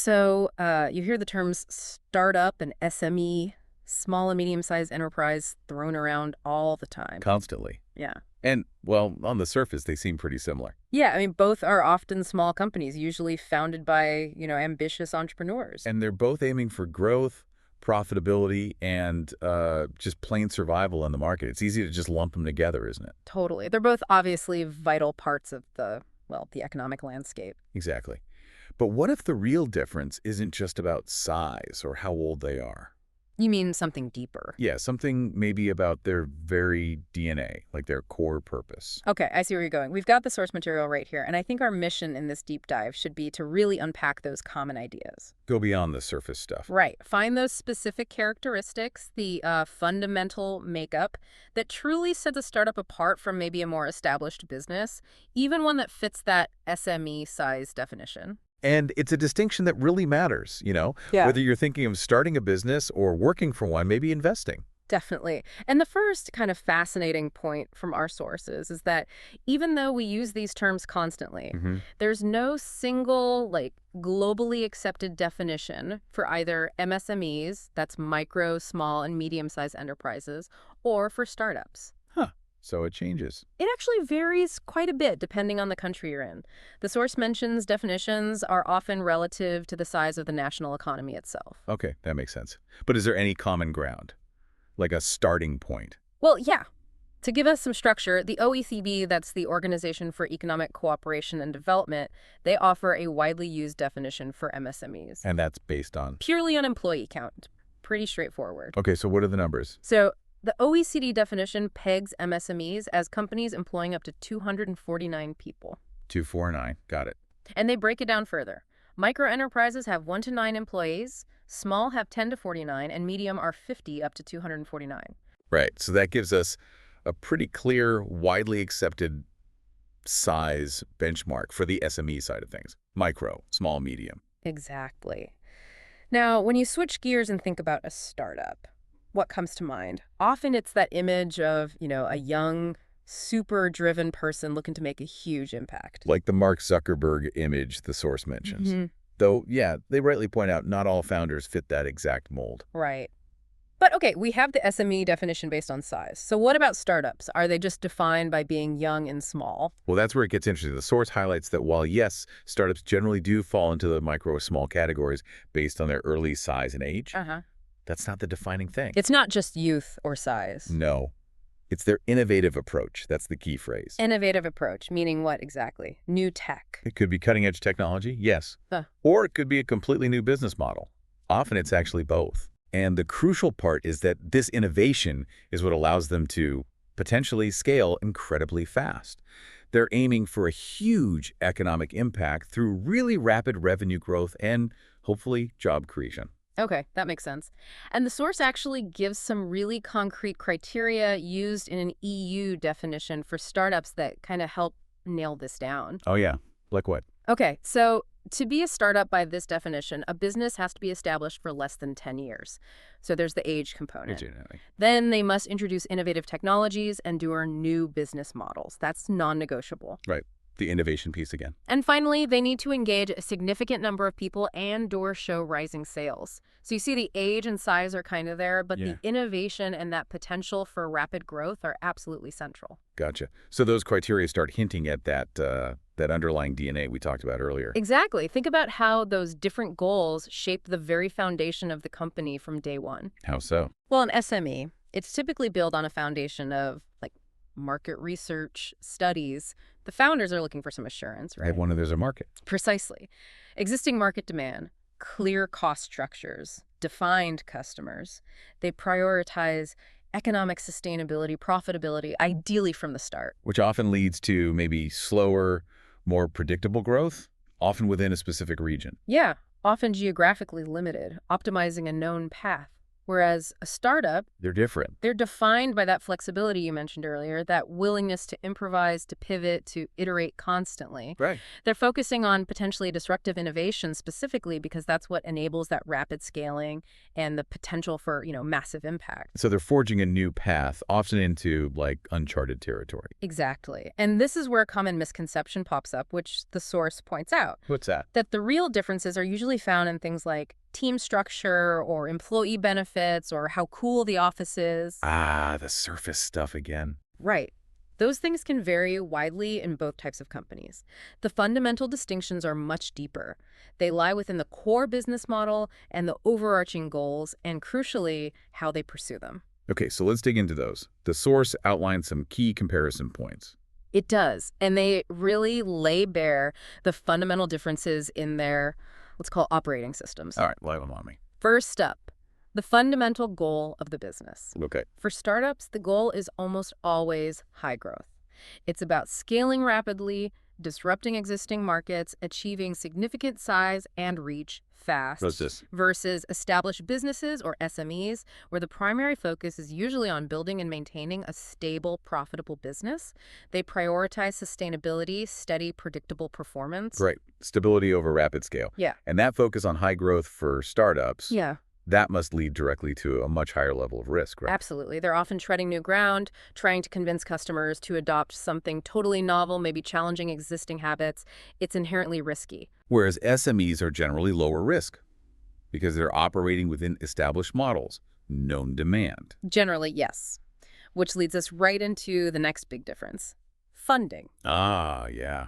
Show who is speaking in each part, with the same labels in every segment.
Speaker 1: So you hear the terms startup and SME, small and medium-sized enterprise, thrown around all the time.
Speaker 2: Constantly.
Speaker 1: Yeah.
Speaker 2: And, well, on the surface, they seem pretty similar.
Speaker 1: Yeah, I mean, both are often small companies, usually founded by, ambitious entrepreneurs.
Speaker 2: And they're both aiming for growth, profitability, and just plain survival in the market. It's easy to just lump them together, isn't it?
Speaker 1: Totally. They're both obviously vital parts of the economic landscape.
Speaker 2: Exactly. But what if the real difference isn't just about size or how old they are?
Speaker 1: You mean something deeper?
Speaker 2: Yeah, something maybe about their very DNA, like their core purpose.
Speaker 1: Okay, I see where you're going. We've got the source material right here, and I think our mission in this deep dive should be to really unpack those common ideas.
Speaker 2: Go beyond the surface stuff.
Speaker 1: Right. Find those specific characteristics, the fundamental makeup that truly sets a startup apart from maybe a more established business, even one that fits that SME size definition.
Speaker 2: And it's a distinction that really matters,
Speaker 1: Yeah.
Speaker 2: whether you're thinking of starting a business or working for one, maybe investing.
Speaker 1: Definitely. And the first kind of fascinating point from our sources is that even though we use these terms constantly, there's no single, globally accepted definition for either MSMEs, that's micro, small, and medium-sized enterprises, or for startups.
Speaker 2: Huh. So it changes.
Speaker 1: It actually varies quite a bit depending on the country you're in. The source mentions definitions are often relative to the size of the national economy itself.
Speaker 2: Okay, that makes sense. But is there any common ground? Like a starting point?
Speaker 1: Well, yeah. To give us some structure, the OECD, that's the Organization for Economic Cooperation and Development, they offer a widely used definition for MSMEs.
Speaker 2: And that's based on?
Speaker 1: Purely on employee count. Pretty straightforward.
Speaker 2: Okay, so what are the numbers?
Speaker 1: So the OECD definition pegs MSMEs as companies employing up to 249 people.
Speaker 2: 249, got it.
Speaker 1: And they break it down further. Micro enterprises have 1 to 9 employees, small have 10 to 49, and medium are 50 up to 249.
Speaker 2: Right, so that gives us a pretty clear, widely accepted size benchmark for the SME side of things. Micro, small, medium.
Speaker 1: Exactly. Now, when you switch gears and think about a startup, what comes to mind? Often it's that image of, a young, super driven person looking to make a huge impact.
Speaker 2: Like the Mark Zuckerberg image the source mentions. Though, yeah, they rightly point out not all founders fit that exact mold.
Speaker 1: Right. But okay, we have the SME definition based on size. So what about startups? Are they just defined by being young and small?
Speaker 2: Well, that's where it gets interesting. The source highlights that while, yes, startups generally do fall into the micro or small categories based on their early size and age, that's not the defining thing.
Speaker 1: It's not just youth or size.
Speaker 2: No. It's their innovative approach. That's the key phrase.
Speaker 1: Innovative approach, meaning what exactly? New tech.
Speaker 2: It could be cutting-edge technology, yes. Or it could be a completely new business model. Often it's actually both. And the crucial part is that this innovation is what allows them to potentially scale incredibly fast. They're aiming for a huge economic impact through really rapid revenue growth and, hopefully, job creation.
Speaker 1: Okay, that makes sense. And the source actually gives some really concrete criteria used in an EU definition for startups that kind of help nail this down.
Speaker 2: Oh, yeah. Like what?
Speaker 1: Okay, so to be a startup by this definition, a business has to be established for less than 10 years. So there's the age component. Then they must introduce innovative technologies and do new business models. That's non-negotiable.
Speaker 2: Right. The innovation piece again.
Speaker 1: And finally, they need to engage a significant number of people and/or show rising sales. So you see the age and size are kind of there, but the innovation and that potential for rapid growth are absolutely central.
Speaker 2: Gotcha. So those criteria start hinting at that underlying DNA we talked about earlier.
Speaker 1: Exactly. Think about how those different goals shape the very foundation of the company from day one.
Speaker 2: How so?
Speaker 1: Well, an SME, it's typically built on a foundation of market research, studies. The founders are looking for some assurance, right?
Speaker 2: They have one of there's a market.
Speaker 1: Precisely. Existing market demand, clear cost structures, defined customers. They prioritize economic sustainability, profitability, ideally from the start.
Speaker 2: Which often leads to maybe slower, more predictable growth, often within a specific region.
Speaker 1: Yeah, often geographically limited, optimizing a known path. Whereas a startup,
Speaker 2: They're different.
Speaker 1: they're defined by that flexibility you mentioned earlier, that willingness to improvise, to pivot, to iterate constantly.
Speaker 2: Right.
Speaker 1: They're focusing on potentially disruptive innovation specifically because that's what enables that rapid scaling and the potential for, massive impact.
Speaker 2: So they're forging a new path, often into, like, uncharted territory.
Speaker 1: Exactly. And this is where a common misconception pops up, which the source points out.
Speaker 2: What's that?
Speaker 1: That the real differences are usually found in things like team structure or employee benefits or how cool the office is.
Speaker 2: Ah, the surface stuff again.
Speaker 1: Right. Those things can vary widely in both types of companies. The fundamental distinctions are much deeper. They lie within the core business model and the overarching goals, and crucially, how they pursue them.
Speaker 2: Okay, so let's dig into those. The source outlines some key comparison points.
Speaker 1: It does, and they really lay bare the fundamental differences in their, let's call operating systems.
Speaker 2: All right, lay them on me.
Speaker 1: First up, the fundamental goal of the business.
Speaker 2: Okay.
Speaker 1: For startups, the goal is almost always high growth. It's about scaling rapidly, disrupting existing markets, achieving significant size and reach fast.
Speaker 2: What's this?
Speaker 1: Versus established businesses, or SMEs, where the primary focus is usually on building and maintaining a stable, profitable business. They prioritize sustainability, steady, predictable performance.
Speaker 2: Great. Stability over rapid scale.
Speaker 1: Yeah.
Speaker 2: And that focus on high growth for startups,
Speaker 1: Yeah.
Speaker 2: that must lead directly to a much higher level of risk, right?
Speaker 1: Absolutely. They're often treading new ground, trying to convince customers to adopt something totally novel, maybe challenging existing habits. It's inherently risky.
Speaker 2: Whereas SMEs are generally lower risk because they're operating within established models, known demand.
Speaker 1: Generally, yes. Which leads us right into the next big difference. Funding.
Speaker 2: Ah, yeah.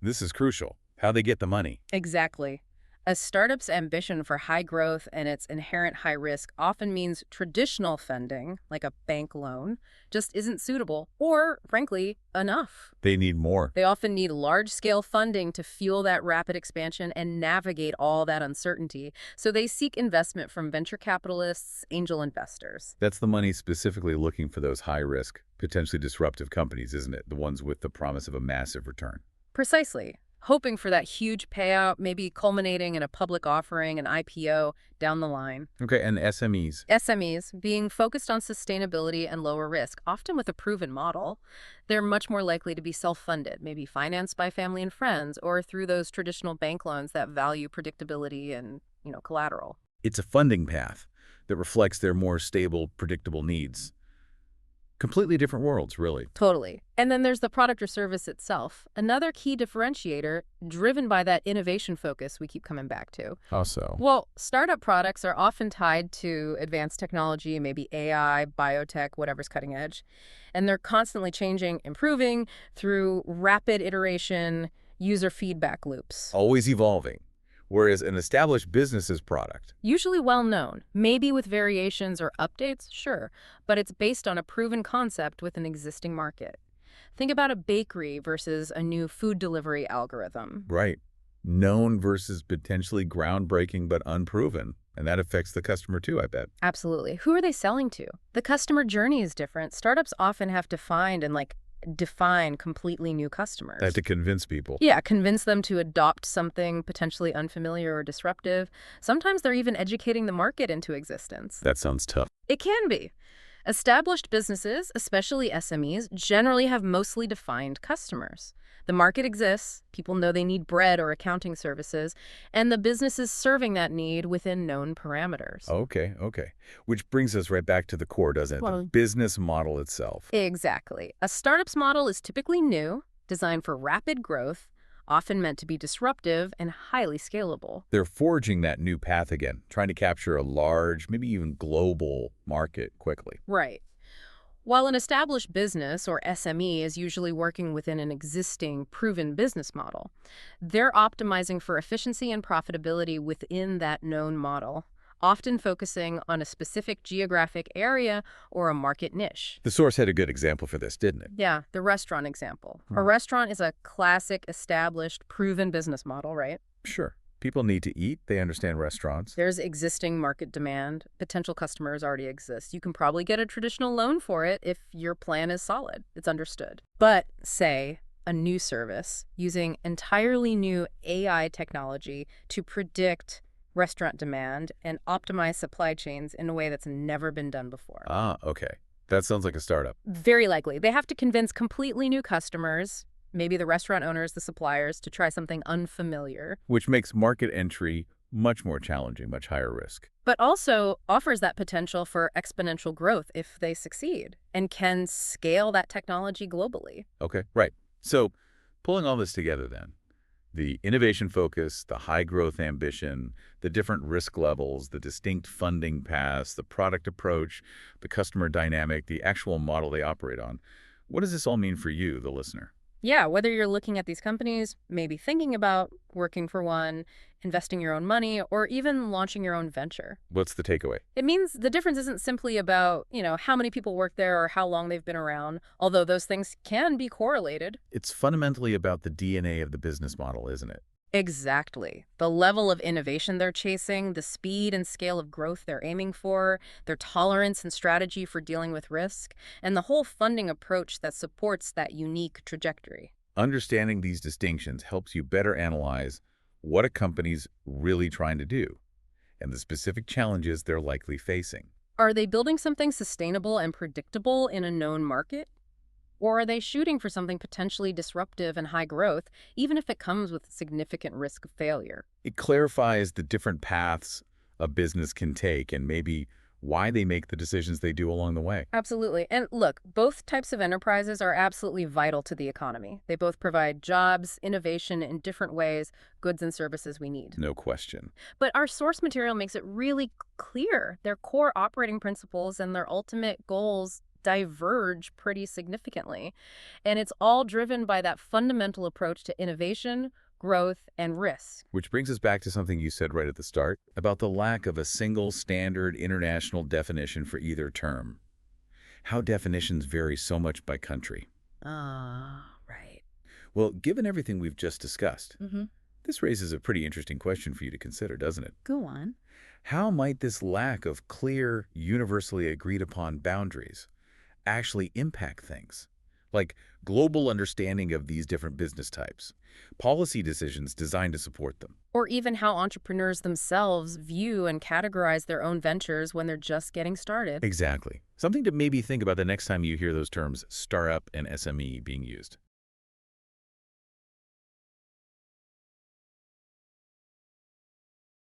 Speaker 2: This is crucial. How they get the money.
Speaker 1: Exactly. A startup's ambition for high growth and its inherent high risk often means traditional funding, like a bank loan, just isn't suitable or, frankly, enough.
Speaker 2: They need more.
Speaker 1: They often need large-scale funding to fuel that rapid expansion and navigate all that uncertainty. So they seek investment from venture capitalists, angel investors.
Speaker 2: That's the money specifically looking for those high-risk, potentially disruptive companies, isn't it? The ones with the promise of a massive return.
Speaker 1: Precisely. Hoping for that huge payout, maybe culminating in a public offering, an IPO, down the line.
Speaker 2: Okay, and SMEs.
Speaker 1: SMEs, being focused on sustainability and lower risk, often with a proven model, they're much more likely to be self-funded, maybe financed by family and friends, or through those traditional bank loans that value predictability and, collateral.
Speaker 2: It's a funding path that reflects their more stable, predictable needs. Completely different worlds, really.
Speaker 1: Totally. And then there's the product or service itself, another key differentiator driven by that innovation focus we keep coming back to.
Speaker 2: How so?
Speaker 1: Well, startup products are often tied to advanced technology, maybe AI, biotech, whatever's cutting edge. And they're constantly changing, improving through rapid iteration, user feedback loops.
Speaker 2: Always evolving. Whereas an established business's product,
Speaker 1: Usually well-known, maybe with variations or updates, sure, but it's based on a proven concept with an existing market. Think about a bakery versus a new food delivery algorithm.
Speaker 2: right? Known versus potentially groundbreaking but unproven. And that affects the customer too, I bet.
Speaker 1: Absolutely. Who are they selling to? The customer journey is different. Startups often have to find and define completely new customers.
Speaker 2: They have to convince people.
Speaker 1: Yeah, convince them to adopt something potentially unfamiliar or disruptive. Sometimes they're even educating the market into existence.
Speaker 2: That sounds tough.
Speaker 1: It can be. Established businesses, especially SMEs, generally have mostly defined customers. The market exists, people know they need bread or accounting services, and the business is serving that need within known parameters.
Speaker 2: Okay. Which brings us right back to the core, doesn't it?
Speaker 1: Well,
Speaker 2: the business model itself.
Speaker 1: Exactly. A startup's model is typically new, designed for rapid growth, often meant to be disruptive and highly scalable.
Speaker 2: They're forging that new path again, trying to capture a large, maybe even global market quickly.
Speaker 1: Right. While an established business, or SME, is usually working within an existing, proven business model, they're optimizing for efficiency and profitability within that known model, often focusing on a specific geographic area or a market niche.
Speaker 2: The source had a good example for this, didn't it?
Speaker 1: Yeah, the restaurant example. A restaurant is a classic, established, proven business model, right?
Speaker 2: Sure. People need to eat. They understand restaurants.
Speaker 1: There's existing market demand. Potential customers already exist. You can probably get a traditional loan for it if your plan is solid. It's understood. But, say, a new service using entirely new AI technology to predict restaurant demand, and optimize supply chains in a way that's never been done before.
Speaker 2: Ah, okay. That sounds like a startup.
Speaker 1: Very likely. They have to convince completely new customers, maybe the restaurant owners, the suppliers, to try something unfamiliar.
Speaker 2: Which makes market entry much more challenging, much higher risk.
Speaker 1: But also offers that potential for exponential growth if they succeed and can scale that technology globally.
Speaker 2: Okay, right. So pulling all this together then, the innovation focus, the high growth ambition, the different risk levels, the distinct funding paths, the product approach, the customer dynamic, the actual model they operate on. What does this all mean for you, the listener?
Speaker 1: Yeah, whether you're looking at these companies, maybe thinking about working for one, investing your own money, or even launching your own venture.
Speaker 2: What's the takeaway?
Speaker 1: It means the difference isn't simply about, how many people work there or how long they've been around, although those things can be correlated.
Speaker 2: It's fundamentally about the DNA of the business model, isn't it?
Speaker 1: Exactly. The level of innovation they're chasing, the speed and scale of growth they're aiming for, their tolerance and strategy for dealing with risk, and the whole funding approach that supports that unique trajectory.
Speaker 2: Understanding these distinctions helps you better analyze what a company's really trying to do and the specific challenges they're likely facing.
Speaker 1: Are they building something sustainable and predictable in a known market? Or are they shooting for something potentially disruptive and high growth, even if it comes with significant risk of failure?
Speaker 2: It clarifies the different paths a business can take and maybe why they make the decisions they do along the way.
Speaker 1: Absolutely. And look, both types of enterprises are absolutely vital to the economy. They both provide jobs, innovation in different ways, goods and services we need.
Speaker 2: No question.
Speaker 1: But our source material makes it really clear their core operating principles and their ultimate goals diverge pretty significantly. And it's all driven by that fundamental approach to innovation, growth, and risk.
Speaker 2: Which brings us back to something you said right at the start about the lack of a single standard international definition for either term. How definitions vary so much by country.
Speaker 1: Right.
Speaker 2: Well, given everything we've just discussed, this raises a pretty interesting question for you to consider, doesn't it?
Speaker 1: Go on.
Speaker 2: How might this lack of clear, universally agreed upon boundaries actually impact things? Like global understanding of these different business types, policy decisions designed to support them.
Speaker 1: Or even how entrepreneurs themselves view and categorize their own ventures when they're just getting started.
Speaker 2: Exactly. Something to maybe think about the next time you hear those terms startup and SME being used.